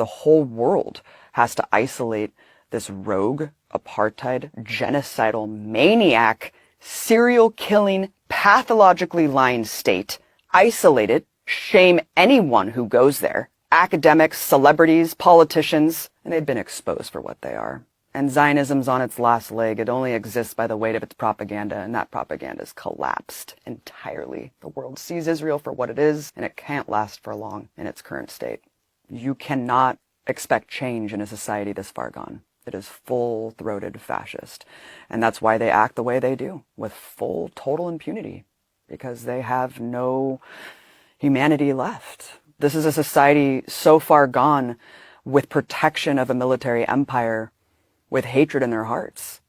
The whole world has to isolate this rogue, apartheid, genocidal, maniac, serial-killing, pathologically lying state, isolate it, shame anyone who goes there, academics, celebrities, politicians, and they've been exposed for what they are. And Zionism's on its last leg. It only exists by the weight of its propaganda, and that propaganda's collapsed entirely. The world sees Israel for what it is, and it can't last for long in its current state. You cannot expect change in a society this far gone. It is full-throated fascist. And that's why they act the way they do, with full, total impunity, because they have no humanity left. This is a society so far gone with protection of a military empire, with hatred in their hearts.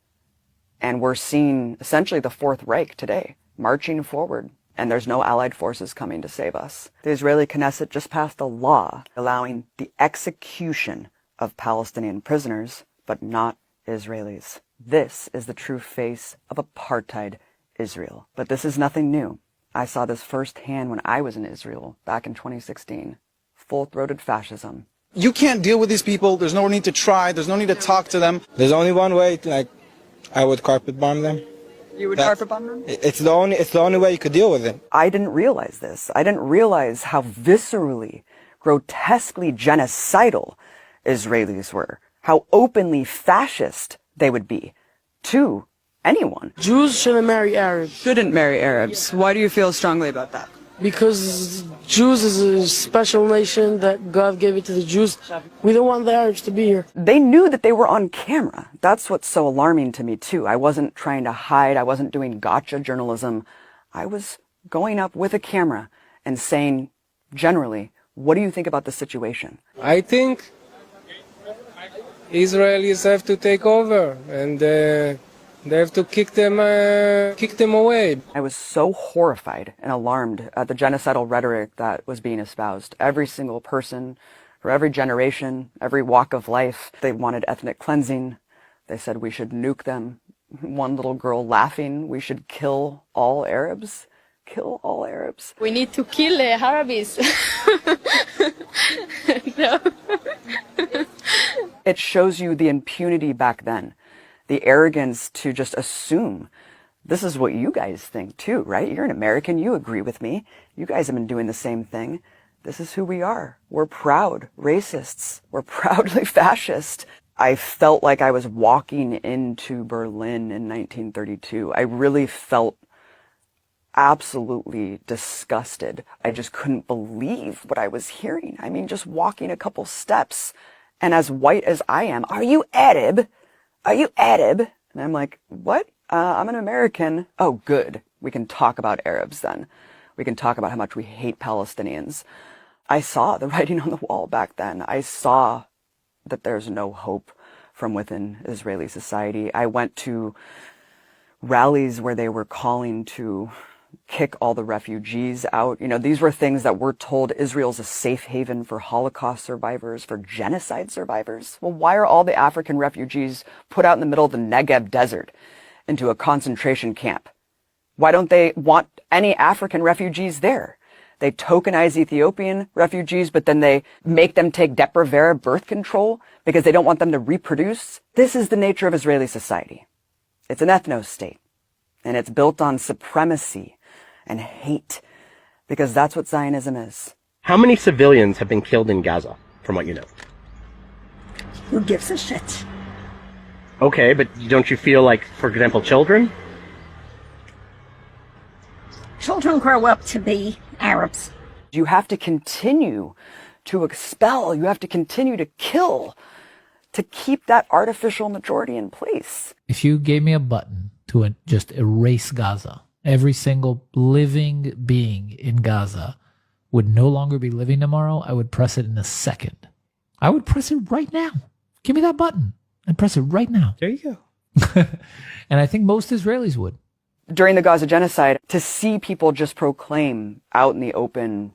And we're seeing essentially the Fourth Reich today, marching forward, and there's no allied forces coming to save us. The Israeli Knesset just passed a law allowing the execution of Palestinian prisoners, but not Israelis. This is the true face of apartheid Israel. But this is nothing new. I saw this firsthand when I was in Israel back in 2016. Full-throated fascism. You can't deal with these people. There's no need to try. There's no need to talk to them. There's only one way. I would carpet bomb them. You would carpet bomb them? It's the only way you could deal with it. I didn't realize this. I didn't realize how viscerally, grotesquely genocidal Israelis were. How openly fascist they would be to anyone. Jews shouldn't marry Arabs. Shouldn't marry Arabs. Why do you feel strongly about that? Because Jews is a special nation that God gave it to the Jews. We don't want the Arabs to be here. They knew that they were on camera. That's what's so alarming to me, too. I wasn't trying to hide. I wasn't doing gotcha journalism. I was going up with a camera and saying, generally, what do you think about the situation? I think Israelis have to take over and they have to kick them away. I was so horrified and alarmed at the genocidal rhetoric that was being espoused. Every single person, for every generation, every walk of life, they wanted ethnic cleansing. They said we should nuke them. One little girl laughing, we should kill all Arabs. Kill all Arabs. We need to kill Arabs. No. It shows you the impunity back then. The arrogance to just assume this is what you guys think too, right? You're an American. You agree with me. You guys have been doing the same thing. This is who we are. We're proud racists. We're proudly fascist. I felt like I was walking into Berlin in 1932. I really felt absolutely disgusted. I just couldn't believe what I was hearing. I mean, just walking a couple steps, and as white as I am, are you Arab? Are you Arab? And I'm like, what? I'm an American. Oh, good. We can talk about Arabs then. We can talk about how much we hate Palestinians. I saw the writing on the wall back then. I saw that there's no hope from within Israeli society. I went to rallies where they were calling to kick all the refugees out. You know, these were things that we're told Israel's a safe haven for Holocaust survivors, for genocide survivors. Well, why are all the African refugees put out in the middle of the Negev desert into a concentration camp? Why don't they want any African refugees there? They tokenize Ethiopian refugees, but then they make them take Depo-Provera birth control because they don't want them to reproduce. This is the nature of Israeli society. It's an ethno-state, and it's built on supremacy and hate, because that's what Zionism is. How many civilians have been killed in Gaza, from what you know? Who gives a shit? Okay, but don't you feel like, for example, children? Children grow up to be Arabs. You have to continue to expel, you have to continue to kill, to keep that artificial majority in place. If you gave me a button to just erase Gaza, every single living being in Gaza would no longer be living tomorrow, I would press it in a second. I would press it right now. Give me that button and press it right now. There you go. And I think most Israelis would. During the Gaza genocide, to see people just proclaim out in the open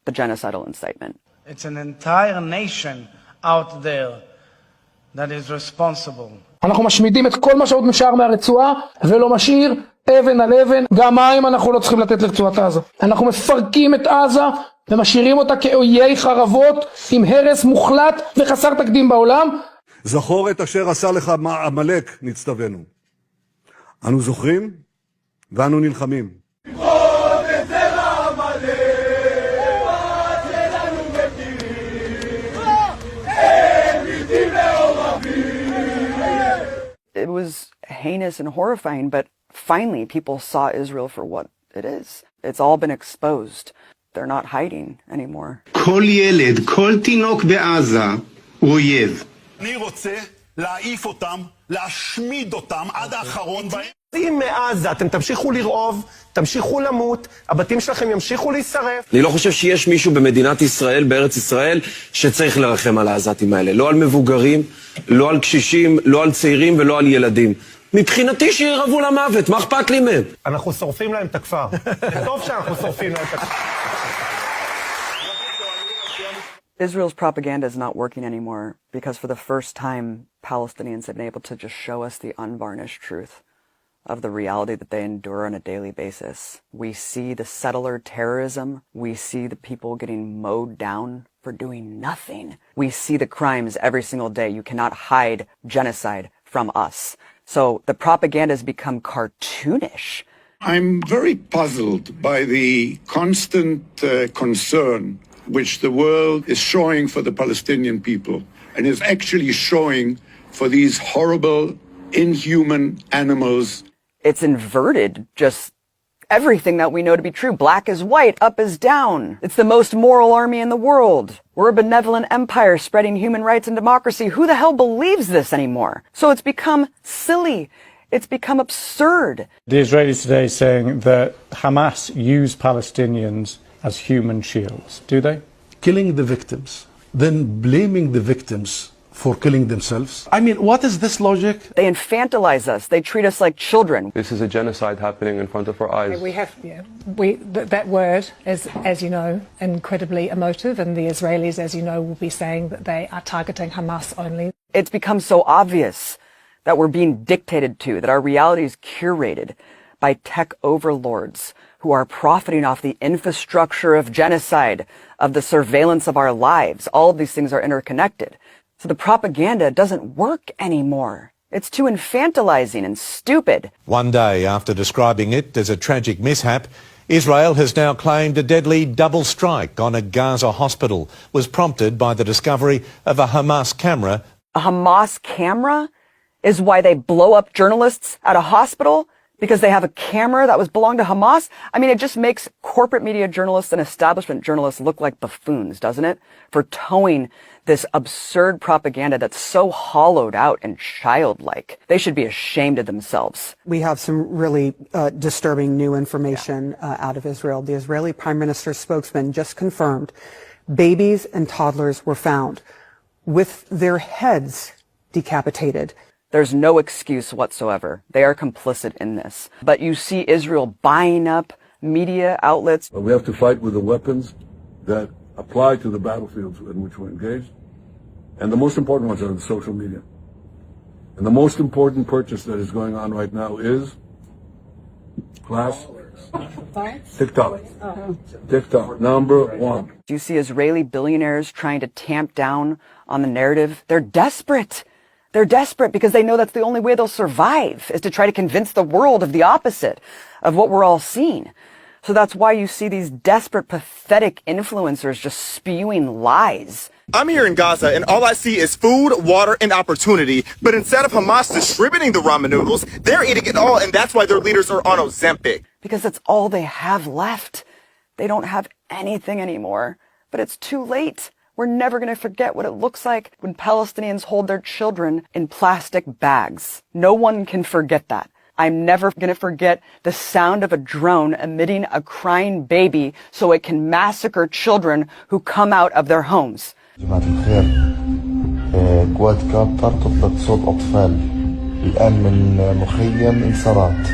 the genocidal incitement. It's an entire nation out there that is responsible. אנחנו משמידים את כל מה שעוד נשאר מהרצועה ולא משאיר אבן על אבן, גם מים אנחנו לא צריכים לתת לרצועת עזה. אנחנו מפרקים את עזה ומשאירים אותה כאויי חרבות עם הרס מוחלט וחסר תקדים בעולם. זכור את אשר עשה לך עמלק, נצטווינו. אנו זוכרים ואנו נלחמים. It was heinous and horrifying, but finally people saw Israel for what it is. It's all been exposed. They're not hiding anymore. כל ילד, כל תינוק בעזה הוא אויב. אני רוצה להעיף אותם, להשמיד אותם עד האחרון בהם. אם מעזה אתם תמשיכו לרעוב, תמשיכו למות, הבתים שלכם ימשיכו להישרף. אני לא חושב שיש מישהו במדינת ישראל, בארץ ישראל, שצריך לרחם על העזתים האלה. לא על מבוגרים, לא על קשישים, לא על צעירים ולא על ילדים. מבחינתי שירעבו למוות, מה אכפת לי מהם? אנחנו שורפים להם את הכפר. טוב שאנחנו שורפים להם את הכפר. Israel's propaganda is not working anymore because for the first time, Palestinians have been able to just show us the unvarnished truth of the reality that they endure on a daily basis. We see the settler terrorism. We see the people getting mowed down for doing nothing. We see the crimes every single day. You cannot hide genocide from us. So the propaganda has become cartoonish. I'm very puzzled by the constant concern which the world is showing for the Palestinian people and is actually showing for these horrible, inhuman animals. It's inverted just everything that we know to be true. Black is white, up is down. It's the most moral army in the world. We're a benevolent empire spreading human rights and democracy. Who the hell believes this anymore? So it's become silly. It's become absurd. The Israelis today saying that Hamas use Palestinians as human shields. Do they? Killing the victims, then blaming the victims for killing themselves. I mean, what is this logic? They infantilize us. They treat us like children. This is a genocide happening in front of our eyes. We have, that word is, as you know, incredibly emotive, and the Israelis, as you know, will be saying that they are targeting Hamas only. It's become so obvious that we're being dictated to, that our reality is curated by tech overlords who are profiting off the infrastructure of genocide, of the surveillance of our lives. All of these things are interconnected. So the propaganda doesn't work anymore. It's too infantilizing and stupid. One day after describing it as a tragic mishap, Israel has now claimed a deadly double strike on a Gaza hospital was prompted by the discovery of a Hamas camera. A Hamas camera is why they blow up journalists at a hospital? Because they have a camera that was belonged to Hamas? I mean, it just makes corporate media journalists and establishment journalists look like buffoons, doesn't it? For towing this absurd propaganda that's so hollowed out and childlike. They should be ashamed of themselves. We have some really disturbing new information out of Israel. The Israeli Prime Minister's spokesman just confirmed babies and toddlers were found with their heads decapitated. There's no excuse whatsoever. They are complicit in this. But you see Israel buying up media outlets. We have to fight with the weapons that apply to the battlefields in which we're engaged. And the most important ones are the social media. And the most important purchase that is going on right now is TikTok. TikTok, number one. Do you see Israeli billionaires trying to tamp down on the narrative? They're desperate. They're desperate because they know that's the only way they'll survive, is to try to convince the world of the opposite of what we're all seeing. So that's why you see these desperate, pathetic influencers just spewing lies. I'm here in Gaza, and all I see is food, water, and opportunity. But instead of Hamas distributing the ramen noodles, they're eating it all, and that's why their leaders are on Ozempic. Because that's all they have left. They don't have anything anymore. But it's too late. We're never going to forget what it looks like when Palestinians hold their children in plastic bags. No one can forget that. I'm never going to forget the sound of a drone emitting a crying baby so it can massacre children who come out of their homes. جماعة الخير قوات قطر تطلق صوت أطفال الآن من مخيم انصارات.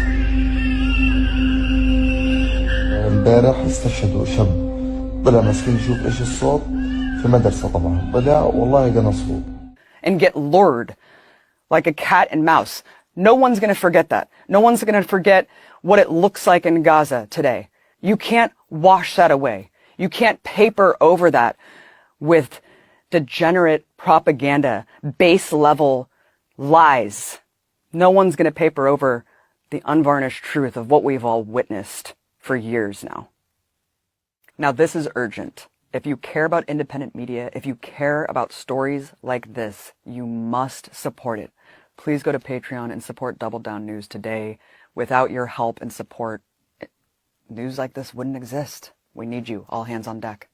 امبارح استشهدوا شاب طلع مسكين يشوف إيش الصوت في مدرسة طبعا طلع والله قنصوه. And get lured like a cat and mouse. No one's going to forget that. No one's going to forget what it looks like in Gaza today. You can't wash that away. You can't paper over that with degenerate propaganda, base level lies. No one's going to paper over the unvarnished truth of what we've all witnessed for years now. Now, this is urgent. If you care about independent media, if you care about stories like this, you must support it. Please go to Patreon and support Double Down News today. Without your help and support, news like this wouldn't exist. We need you. All hands on deck.